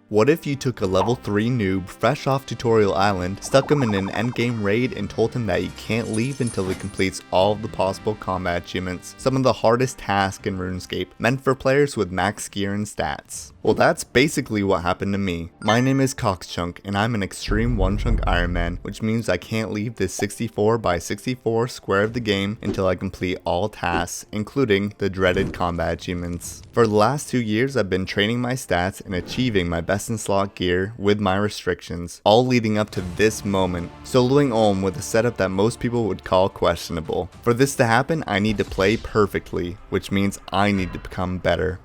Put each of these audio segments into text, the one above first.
What if you took a level 3 noob fresh off Tutorial Island, stuck him in an endgame raid, and told him that he can't leave until he completes all of the possible combat achievements, some of the hardest tasks in RuneScape, meant for players with max gear and stats? Well, that's basically what happened to me. My name is Coxchunk, and I'm an extreme one-chunk Ironman, which means I can't leave this 64x64 square of the game until I complete all tasks, including the dreaded combat achievements. For the last 2 years, I've been training my stats and achieving my best in slot gear with my restrictions, all leading up to this moment, soloing Ulm with a setup that most people would call questionable. For this to happen, I need to play perfectly, which means I need to become better.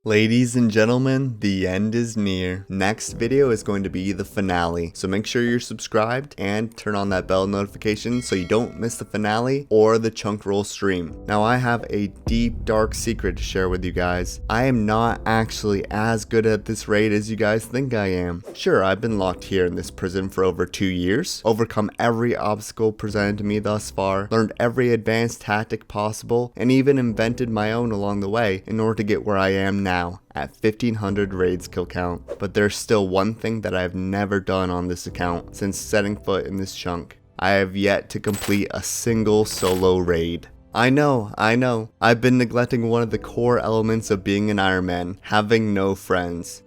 Ladies and gentlemen, the end is near. Next video is going to be the finale, so make sure you're subscribed and turn on that bell notification so you don't miss the finale or the chunk roll stream. Now I have a deep dark secret to share with you guys. I am not actually as good at this raid as you guys think I am. Sure, I've been locked here in this prison for over 2 years, overcome every obstacle presented to me thus far, learned every advanced tactic possible, and even invented my own along the way in order to get where I am now at 1500 raids kill count. But there's still one thing that I have never done on this account since setting foot in this chunk. I have yet to complete a single solo raid. I know, I've been neglecting one of the core elements of being an Ironman, having no friends.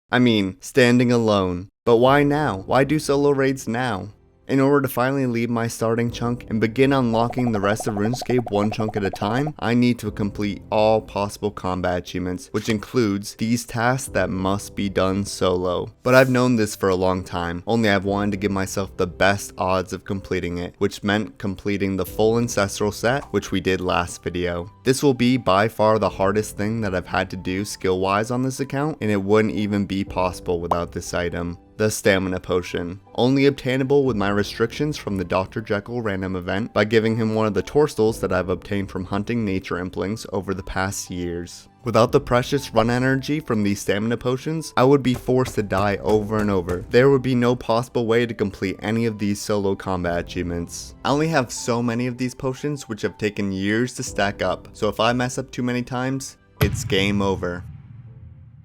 I mean, standing alone. But why now? Why do solo raids now? In order to finally leave my starting chunk and begin unlocking the rest of RuneScape one chunk at a time, I need to complete all possible combat achievements, which includes these tasks that must be done solo. But I've known this for a long time, only I've wanted to give myself the best odds of completing it, which meant completing the full Ancestral set, which we did last video. This will be by far the hardest thing that I've had to do skill-wise on this account, and it wouldn't even be possible without this item. The Stamina Potion, only obtainable with my restrictions from the Dr. Jekyll random event by giving him one of the torstals that I've obtained from hunting nature implings over the past years. Without the precious run energy from these stamina potions, I would be forced to die over and over. There would be no possible way to complete any of these solo combat achievements. I only have so many of these potions which have taken years to stack up, so if I mess up too many times, it's game over.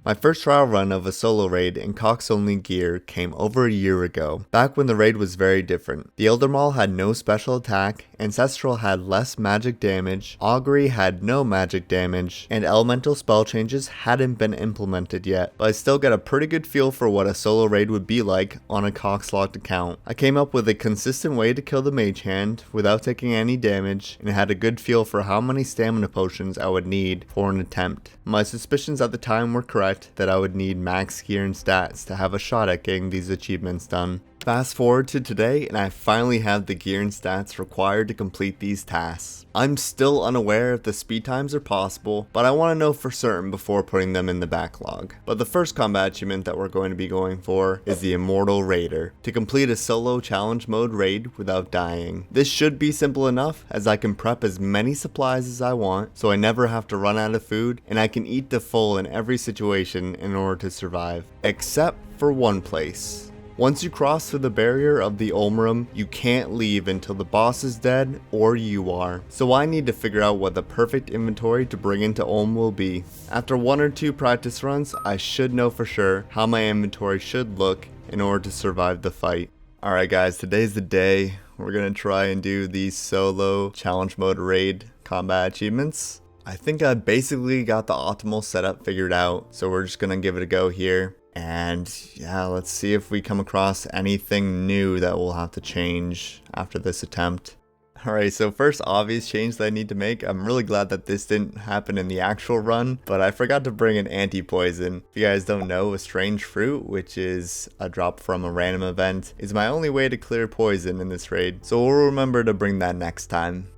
My first trial run of a solo raid in Cox only gear came over a year ago, back when the raid was very different. The Elder Maul had no special attack, Ancestral had less magic damage, Augury had no magic damage, and elemental spell changes hadn't been implemented yet, but I still got a pretty good feel for what a solo raid would be like on a Cox locked account. I came up with a consistent way to kill the mage hand without taking any damage, and had a good feel for how many stamina potions I would need for an attempt. My suspicions at the time were correct that I would need max gear and stats to have a shot at getting these achievements done. Fast forward to today and I finally have the gear and stats required to complete these tasks. I'm still unaware if the speed times are possible, but I want to know for certain before putting them in the backlog. But the first combat achievement that we're going to be going for is the Immortal Raider, to complete a solo challenge mode raid without dying. This should be simple enough as I can prep as many supplies as I want, so I never have to run out of food, and I can eat to full in every situation in order to survive. Except for one place. Once you cross through the barrier of the Ulm room, you can't leave until the boss is dead or you are. So I need to figure out what the perfect inventory to bring into Ulm will be. After 1 or 2 practice runs, I should know for sure how my inventory should look in order to survive the fight. Alright guys, today's the day. We're gonna try and do these solo challenge mode raid combat achievements. I think I basically got the optimal setup figured out, so we're just gonna give it a go here. And yeah, let's see if we come across anything new that we'll have to change after this attempt. Alright, so first obvious change that I need to make. I'm really glad that this didn't happen in the actual run, but I forgot to bring an anti-poison. If you guys don't know, a strange fruit, which is a drop from a random event, is my only way to clear poison in this raid. So we'll remember to bring that next time.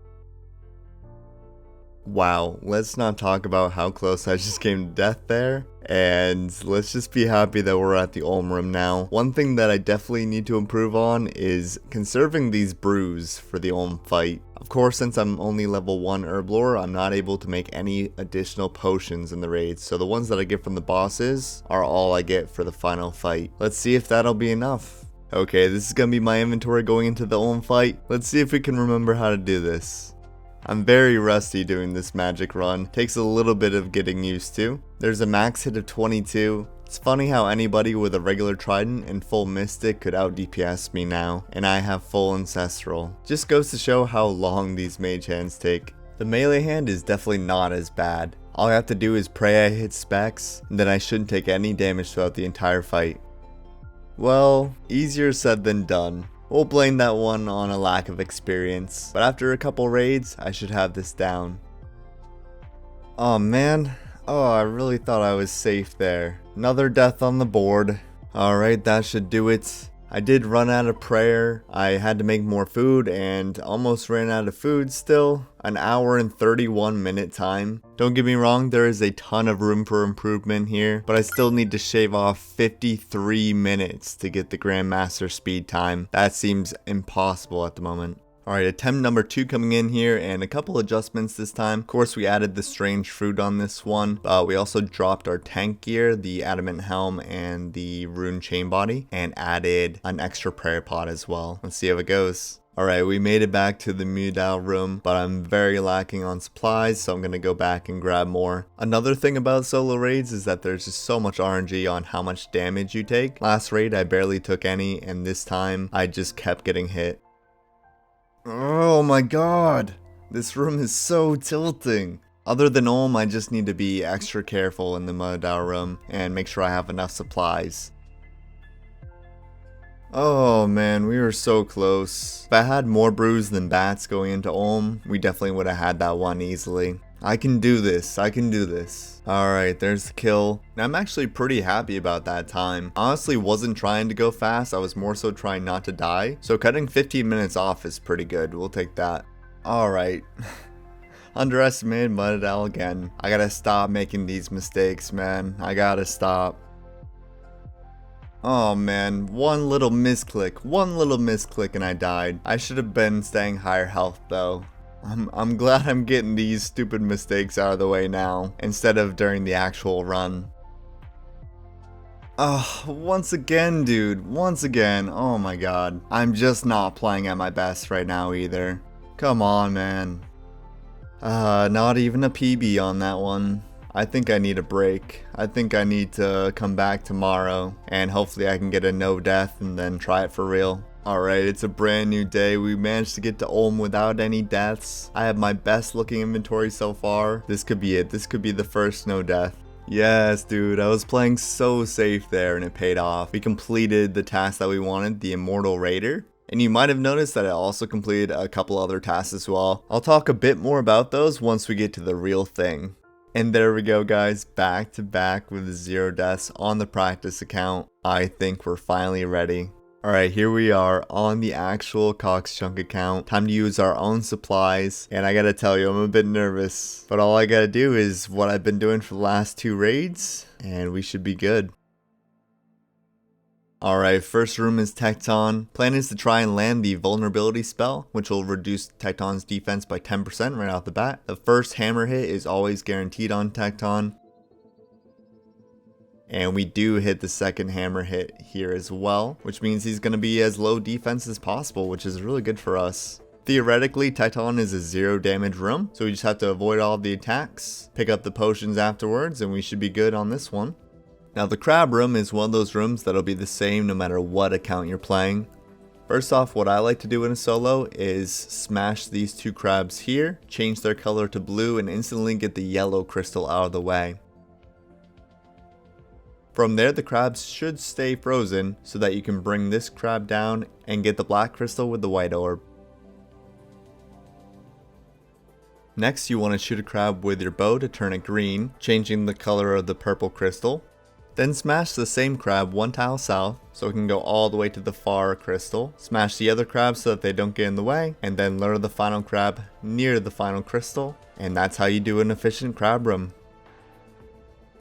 Wow, let's not talk about how close I just came to death there, and let's just be happy that we're at the Ulm room now. One thing that I definitely need to improve on is conserving these brews for the Ulm fight. Of course, since I'm only level 1 Herblore, I'm not able to make any additional potions in the raids, so the ones that I get from the bosses are all I get for the final fight. Let's see if that'll be enough. Okay, this is gonna be my inventory going into the Ulm fight. Let's see if we can remember how to do this. I'm very rusty doing this magic run. Takes a little bit of getting used to. There's a max hit of 22. It's funny how anybody with a regular trident and full mystic could out DPS me now, and I have full ancestral. Just goes to show how long these mage hands take. The melee hand is definitely not as bad. All I have to do is pray I hit specs, and then I shouldn't take any damage throughout the entire fight. Well, easier said than done. We'll blame that one on a lack of experience, but after a couple raids, I should have this down. Oh man, I really thought I was safe there. Another death on the board. Alright, that should do it. I did run out of prayer. I had to make more food and almost ran out of food still. An hour and 31 minute time. Don't get me wrong, there is a ton of room for improvement here, but I still need to shave off 53 minutes to get the Grandmaster speed time. That seems impossible at the moment. Alright, attempt number 2 coming in here, and a couple adjustments this time. Of course, we added the strange fruit on this one. We also dropped our tank gear, the adamant helm, and the rune chain body, and added an extra prayer pot as well. Let's see how it goes. Alright, we made it back to the Mudal room, but I'm very lacking on supplies, so I'm going to go back and grab more. Another thing about solo raids is that there's just so much RNG on how much damage you take. Last raid, I barely took any, and this time, I just kept getting hit. Oh my god, this room is so tilting. Other than Olm, I just need to be extra careful in the Mudal room and make sure I have enough supplies. Oh man, we were so close. If I had more brews than bats going into Olm, we definitely would have had that one easily. I can do this, I can do this. Alright, there's the kill. Now, I'm actually pretty happy about that time. Honestly, wasn't trying to go fast, I was more so trying not to die. So cutting 15 minutes off is pretty good, we'll take that. Alright. Underestimated Mudal again. I gotta stop making these mistakes, man. I gotta stop. Oh man, one little misclick and I died. I should have been staying higher health though. I'm glad I'm getting these stupid mistakes out of the way now, instead of during the actual run. Once again, dude, once again, oh my god. I'm just not playing at my best right now either. Come on, man. Not even a PB on that one. I think I need a break. I think I need to come back tomorrow, and hopefully I can get a no death and then try it for real. Alright, it's a brand new day. We managed to get to Olm without any deaths. I have my best looking inventory so far. This could be it. This could be the first no death. Yes, dude, I was playing so safe there and it paid off. We completed the task that we wanted, the Immortal Raider. And you might have noticed that I also completed a couple other tasks as well. I'll talk a bit more about those once we get to the real thing. And there we go, guys, back to back with 0 deaths on the practice account. I think we're finally ready. Alright, here we are on the actual Cox Chunk account. Time to use our own supplies. And I gotta tell you, I'm a bit nervous. But all I gotta do is what I've been doing for the last 2 raids. And we should be good. Alright, first room is Tecton. Plan is to try and land the vulnerability spell, which will reduce Tecton's defense by 10% right off the bat. The first hammer hit is always guaranteed on Tecton. And we do hit the second hammer hit here as well, which means he's going to be as low defense as possible, which is really good for us. Theoretically, Tecton is a 0 damage room, so we just have to avoid all of the attacks, pick up the potions afterwards, and we should be good on this one. Now the crab room is one of those rooms that'll be the same no matter what account you're playing. First off, what I like to do in a solo is smash these 2 crabs here, change their color to blue, and instantly get the yellow crystal out of the way. From there, the crabs should stay frozen so that you can bring this crab down and get the black crystal with the white orb. Next, you want to shoot a crab with your bow to turn it green, changing the color of the purple crystal. Then smash the same crab 1 tile south so it can go all the way to the far crystal. Smash the other crabs so that they don't get in the way, and then lure the final crab near the final crystal. And that's how you do an efficient crab room.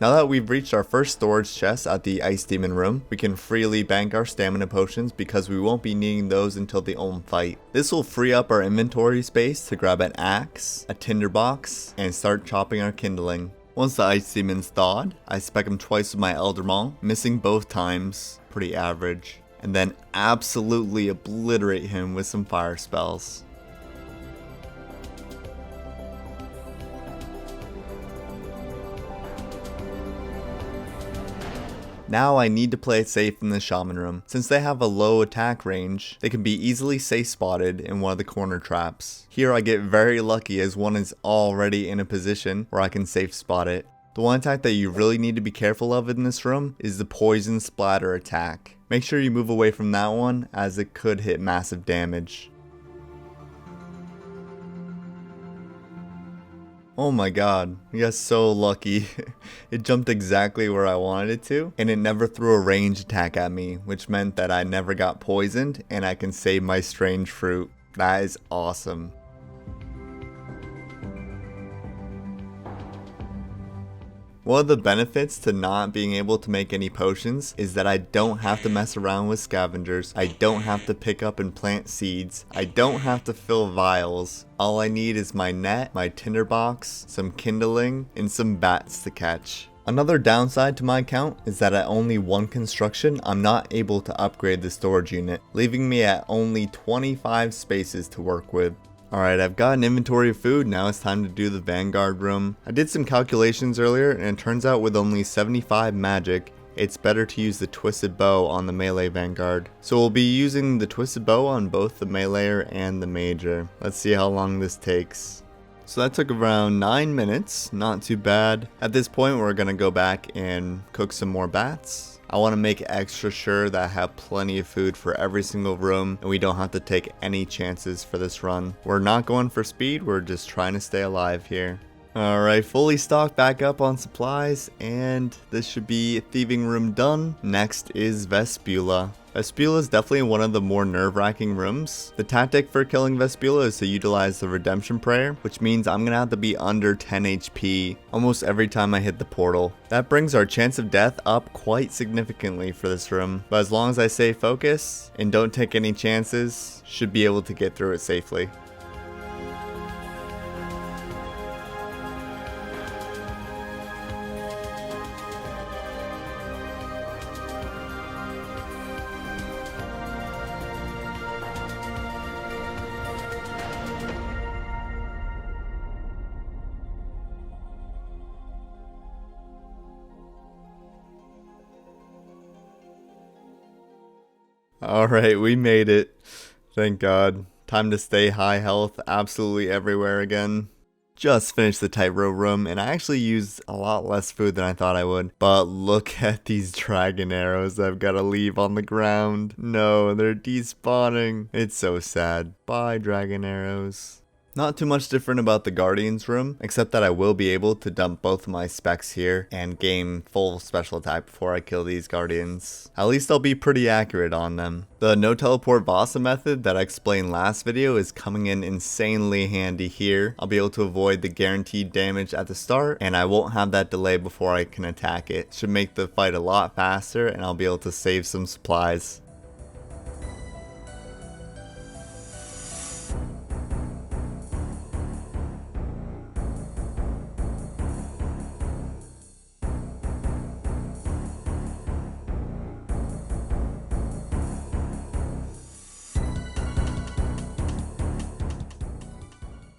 Now that we've reached our first storage chest at the Ice Demon room, we can freely bank our stamina potions because we won't be needing those until the Olm fight. This will free up our inventory space to grab an axe, a tinderbox, and start chopping our kindling. Once the Ice Demon's thawed, I spec him twice with my Elder Maul, missing both times, pretty average, and then absolutely obliterate him with some fire spells. Now I need to play it safe in the shaman room. Since they have a low attack range, they can be easily safe spotted in one of the corner traps. Here I get very lucky as one is already in a position where I can safe spot it. The one attack that you really need to be careful of in this room is the poison splatter attack. Make sure you move away from that one as it could hit massive damage. Oh my god, we got so lucky. It jumped exactly where I wanted it to, and it never threw a ranged attack at me, which meant that I never got poisoned and I can save my strange fruit. That is awesome. One of the benefits to not being able to make any potions is that I don't have to mess around with scavengers, I don't have to pick up and plant seeds, I don't have to fill vials. All I need is my net, my tinderbox, some kindling, and some bats to catch. Another downside to my account is that at only one construction, I'm not able to upgrade the storage unit, leaving me at only 25 spaces to work with. Alright, I've got an inventory of food, now it's time to do the Vanguard room. I did some calculations earlier and it turns out with only 75 magic, it's better to use the Twisted Bow on the melee Vanguard. So we'll be using the Twisted Bow on both the meleeer and the major. Let's see how long this takes. So that took around 9 minutes, not too bad. At this point we're gonna go back and cook some more bats. I want to make extra sure that I have plenty of food for every single room and we don't have to take any chances for this run. We're not going for speed, we're just trying to stay alive here. Alright, fully stocked back up on supplies and this should be thieving room done. Next is Vespula. Vespula is definitely one of the more nerve-wracking rooms. The tactic for killing Vespula is to utilize the redemption prayer, which means I'm gonna have to be under 10 HP almost every time I hit the portal. That brings our chance of death up quite significantly for this room, but as long as I stay focused and don't take any chances, should be able to get through it safely. Alright, we made it. Thank God. Time to stay high health absolutely everywhere again. Just finished the tightrope room and I actually used a lot less food than I thought I would. But look at these dragon arrows I've got to leave on the ground. No, they're despawning. It's so sad. Bye, dragon arrows. Not too much different about the Guardian's room, except that I will be able to dump both of my specs here and gain full special attack before I kill these Guardians. At least I'll be pretty accurate on them. The no teleport Vasa method that I explained last video is coming in insanely handy here. I'll be able to avoid the guaranteed damage at the start and I won't have that delay before I can attack it. Should make the fight a lot faster and I'll be able to save some supplies.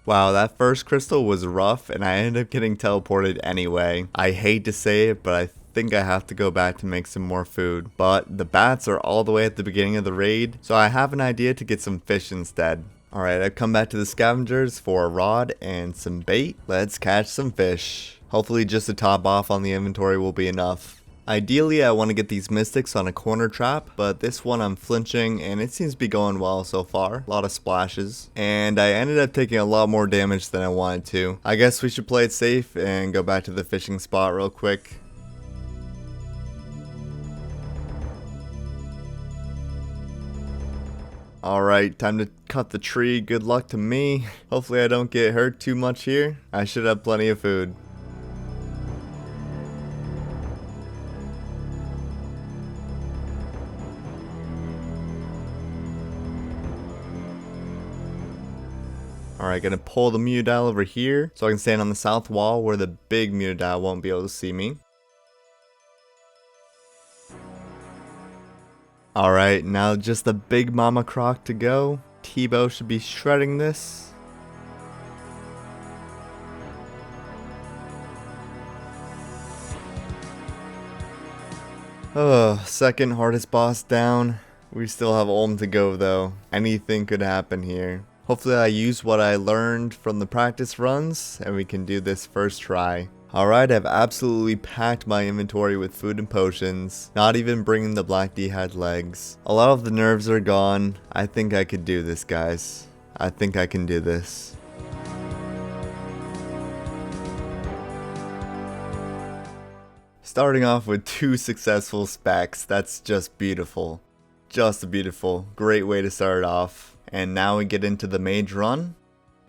Wow, that first crystal was rough and I ended up getting teleported anyway. I hate to say it, but I think I have to go back to make some more food. But the bats are all the way at the beginning of the raid, so I have an idea to get some fish instead. Alright, I've come back to the scavengers for a rod and some bait. Let's catch some fish. Hopefully just to top off on the inventory will be enough. Ideally, I want to get these mystics on a corner trap, but this one I'm flinching and it seems to be going well so far. A lot of splashes. And I ended up taking a lot more damage than I wanted to. I guess we should play it safe and go back to the fishing spot real quick. Alright, time to cut the tree. Good luck to me. Hopefully I don't get hurt too much here. I should have plenty of food. Alright, gonna pull the Mutadile over here so I can stand on the south wall where the big Mutadile won't be able to see me. Alright, now just the big Mama Croc to go. T-Bow should be shredding this. Oh, second hardest boss down. We still have Ulm to go though. Anything could happen here. Hopefully I use what I learned from the practice runs and we can do this first try. Alright, I've absolutely packed my inventory with food and potions, not even bringing the black dehydrated legs. A lot of the nerves are gone. I think I could do this, guys. I think I can do this. Starting off with 2 successful specs, that's just beautiful. Just beautiful. Great way to start off. And now we get into the mage run,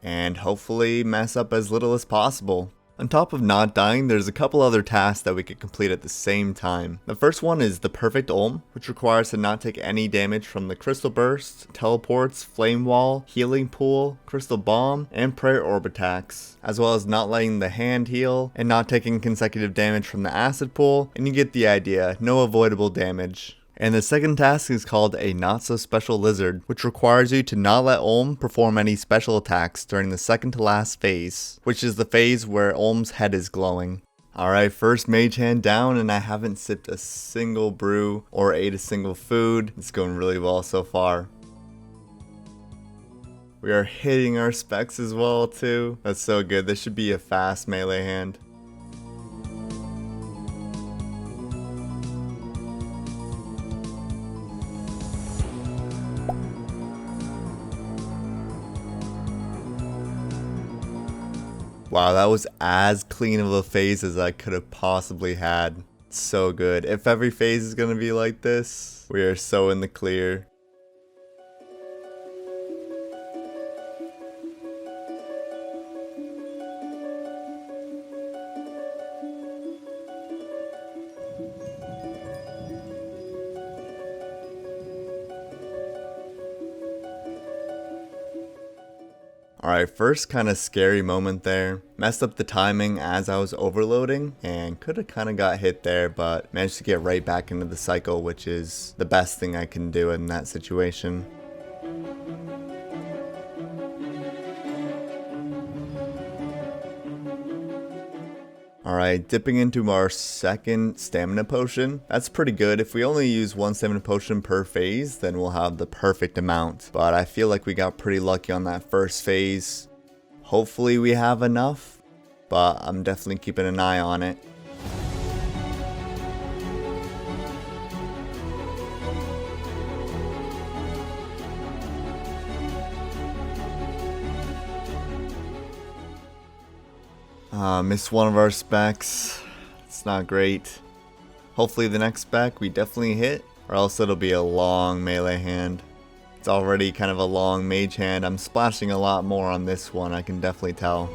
and hopefully mess up as little as possible. On top of not dying, there's a couple other tasks that we could complete at the same time. The first one is the perfect Ulm, which requires to not take any damage from the crystal burst, teleports, flame wall, healing pool, crystal bomb, and prayer orb attacks, as well as not letting the hand heal and not taking consecutive damage from the acid pool, and you get the idea, no avoidable damage. And the second task is called a not so special lizard, which requires you to not let Ulm perform any special attacks during the second to last phase, which is the phase where Ulm's head is glowing. Alright, first mage hand down, and I haven't sipped a single brew or ate a single food. It's going really well so far. We are hitting our specs as well too. That's so good. This should be a fast melee hand. Wow, that was as clean of a phase as I could have possibly had. So good. If every phase is going to be like this, we are so in the clear. Alright, first kind of scary moment there. Messed up the timing as I was overloading and could have kind of got hit there, but managed to get right back into the cycle, which is the best thing I can do in that situation. Alright, dipping into our second stamina potion. That's pretty good. If we only use 1 stamina potion per phase, then we'll have the perfect amount. But I feel like we got pretty lucky on that first phase. Hopefully we have enough, but I'm definitely keeping an eye on it. Missed one of our specs. It's not great. Hopefully the next spec we definitely hit, or else it'll be a long melee hand. It's already kind of a long mage hand. I'm splashing a lot more on this one, I can definitely tell.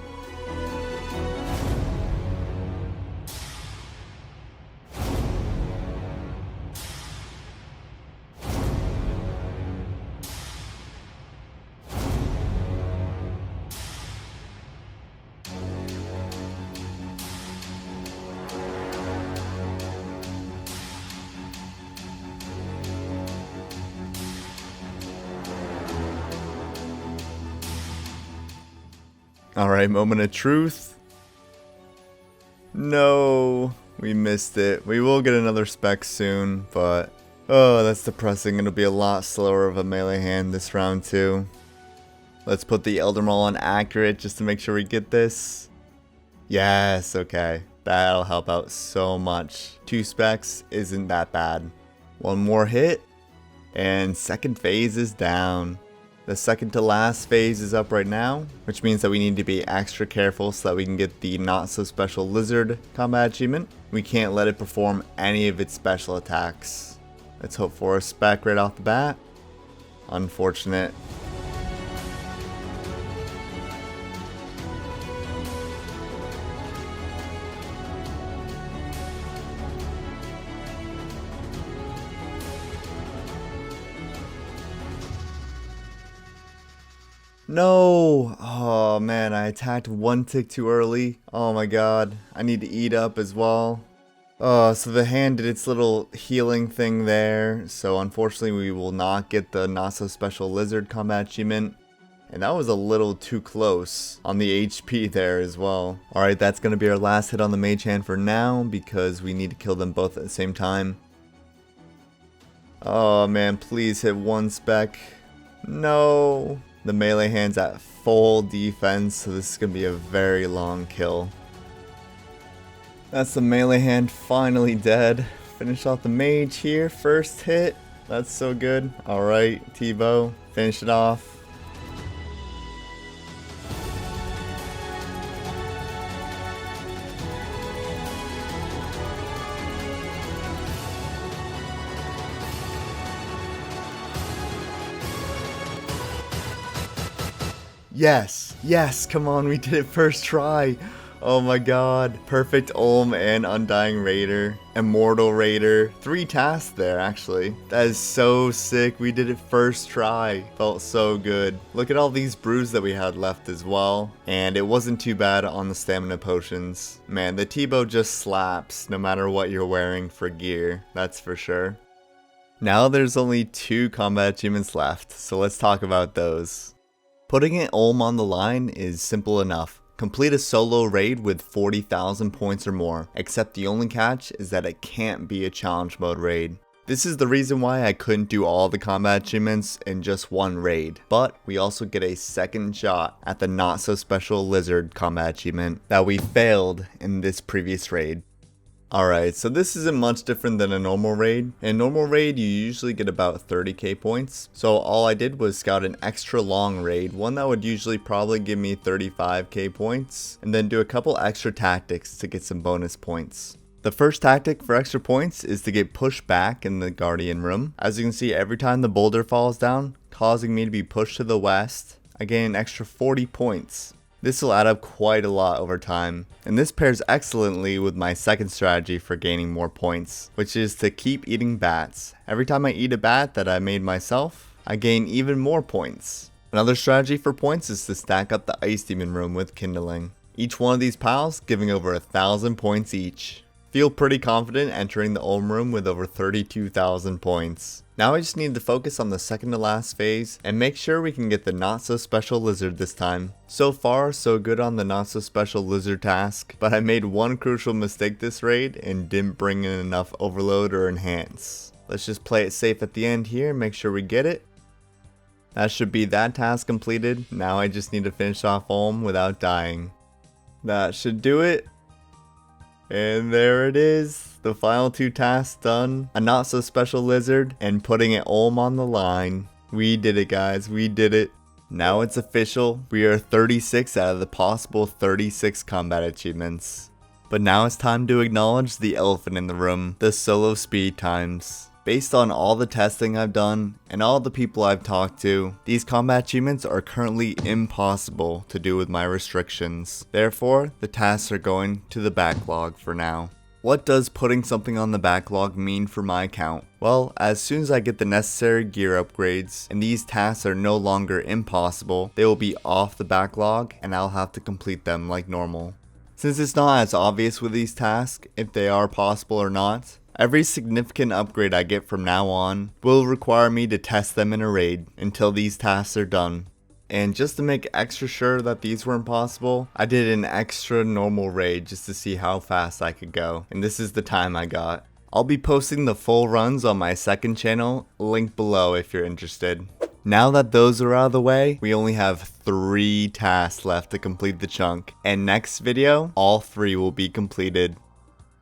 Alright, moment of truth. No, we missed it. We will get another spec soon, but oh, that's depressing. It'll be a lot slower of a melee hand this round too. Let's put the Elder Maul on accurate just to make sure we get this. Yes, okay. That'll help out so much. 2 specs isn't that bad. One more hit, and second phase is down. The second to last phase is up right now, which means that we need to be extra careful so that we can get the not so special lizard combat achievement. We can't let it perform any of its special attacks. Let's hope for a spec right off the bat. Unfortunate. No! Oh man, I attacked 1 tick too early. Oh my god. I need to eat up as well. So the hand did its little healing thing there. So unfortunately we will not get the not so special lizard combat achievement. And that was a little too close on the HP there as well. Alright, that's going to be our last hit on the mage hand for now because we need to kill them both at the same time. Oh man, please hit one spec. No. The melee hand's at full defense, so this is gonna be a very long kill. That's the melee hand finally dead. Finish off the mage here, first hit. That's so good. Alright, T-Bow, finish it off. Yes, yes, come on, we did it first try. Oh my god, perfect Olm and Undying Raider, Immortal Raider, 3 tasks there actually. That is so sick, we did it first try, felt so good. Look at all these brews that we had left as well, and it wasn't too bad on the stamina potions. Man, the T-Bow just slaps no matter what you're wearing for gear, that's for sure. Now there's only 2 combat achievements left, so let's talk about those. Putting an Olm on the line is simple enough. Complete a solo raid with 40,000 points or more, except the only catch is that it can't be a challenge mode raid. This is the reason why I couldn't do all the combat achievements in just one raid, but we also get a second shot at the not so special lizard combat achievement that we failed in this previous raid. Alright, so this isn't much different than a normal raid. In a normal raid, you usually get about 30k points. So all I did was scout an extra long raid, one that would usually probably give me 35k points, and then do a couple extra tactics to get some bonus points. The first tactic for extra points is to get pushed back in the Guardian room. As you can see, every time the boulder falls down, causing me to be pushed to the west, I gain an extra 40 points. This will add up quite a lot over time, and this pairs excellently with my second strategy for gaining more points, which is to keep eating bats. Every time I eat a bat that I made myself, I gain even more points. Another strategy for points is to stack up the Ice Demon room with kindling. Each one of these piles giving over 1,000 points each. Feel pretty confident entering the Olm room with over 32,000 points. Now I just need to focus on the second to last phase and make sure we can get the not so special lizard this time. So far so good on the not so special lizard task, but I made one crucial mistake this raid and didn't bring in enough overload or enhance. Let's just play it safe at the end here and make sure we get it. That should be that task completed. Now I just need to finish off Olm without dying. That should do it. And there it is, the final 2 tasks done, a not so special lizard, and putting an Olm on the line. We did it guys, we did it. Now it's official, we are 36 out of the possible 36 combat achievements. But now it's time to acknowledge the elephant in the room, the solo speed times. Based on all the testing I've done and all the people I've talked to, these combat achievements are currently impossible to do with my restrictions. Therefore, the tasks are going to the backlog for now. What does putting something on the backlog mean for my account? Well, as soon as I get the necessary gear upgrades and these tasks are no longer impossible, they will be off the backlog and I'll have to complete them like normal. Since it's not as obvious with these tasks if they are possible or not, every significant upgrade I get from now on will require me to test them in a raid until these tasks are done. And just to make extra sure that these weren't possible, I did an extra normal raid just to see how fast I could go. And this is the time I got. I'll be posting the full runs on my second channel, link below if you're interested. Now that those are out of the way, we only have 3 tasks left to complete the chunk. And next video, all 3 will be completed.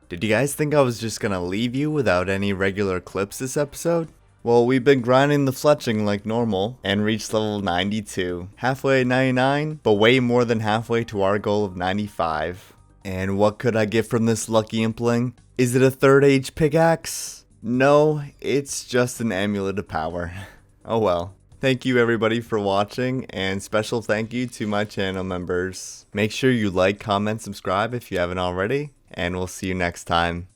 Did you guys think I was just gonna leave you without any regular clips this episode? Well, we've been grinding the Fletching like normal and reached level 92. Halfway at 99, but way more than halfway to our goal of 95. And what could I get from this lucky impling? Is it a 3rd age pickaxe? No, it's just an amulet of power. Oh well. Thank you everybody for watching, and special thank you to my channel members. Make sure you like, comment, subscribe if you haven't already, and we'll see you next time.